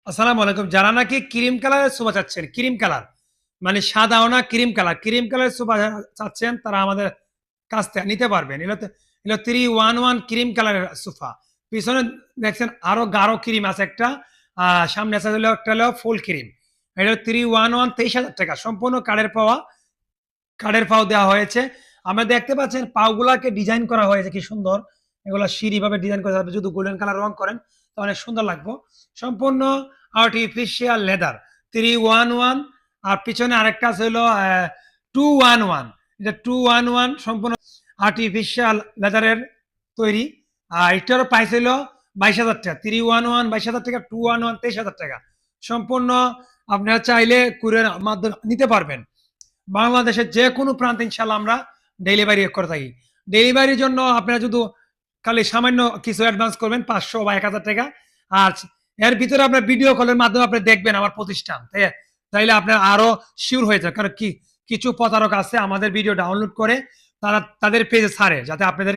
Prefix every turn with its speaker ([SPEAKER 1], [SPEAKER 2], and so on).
[SPEAKER 1] আসসালামু আলাইকুম। যারা নাকি ক্রিম কালারের সোফা চাচ্ছেন, ক্রিম কালার মানে সাদাও না ক্রিম কালার, ক্রিম কালারের সোফা যারা চাচ্ছেন তারা আমাদের কাছ থেকে নিতে পারবেন। এগুলো 3-1-1 ক্রিম কালারের সোফা। পিছনে দেখছেন আরো গাঢ় ক্রিম আছে একটা। সামনে আছে হলো একটা হলো ফুল ক্রিম। এটা 3-1-1 ৳২৩,০০০ সম্পূর্ণ কাঠের পাও দেওয়া হয়েছে। আমরা দেখতে পাচ্ছেন পাওগুলাকে ডিজাইন করা হয়েছে কি সুন্দর। এগুলা সিঁড়িভাবে ডিজাইন করা আপনি যদি গোল্ডেন কালার রং করেন তো অনেক সুন্দর লাগবে। সম্পূর্ণ আর্টিফিশিয়াল লেদার 3-1-1 আর পিছনে আরেকটা আছে হলো 2-1-1 এটা 2-1-1 সম্পূর্ণ আর্টিফিশিয়াল লেদারের তৈরি। আর এটারও প্রাইস হলো ৳২২,০০০ 3-1-1 ৳২২,০০০ 2-1-1 ৳২৩,০০০ সম্পূর্ণ আপনারা চাইলে কুরিয়ার মাধ্যমে নিতে পারবেন। বাংলাদেশের যে কোনো প্রান্তে ইনশাল্লাহ আমরা ডেলিভারি করে থাকি। ডেলিভারির জন্য আপনারা শুধু খালি সামান্য কিছু অ্যাডভান্স করবেন ৫০০ বা ৳১,০০০ আর এর ভিতরে আপনার ভিডিও কলের মাধ্যমে আপনি দেখবেন আমার প্রতিষ্ঠান। তাইলে আপনার আরো সিউর হয়ে যায়। কারণ কিছু প্রতারক আছে আমাদের ভিডিও ডাউনলোড করে তারা তাদের পেজে ছাড়ে যাতে আপনাদের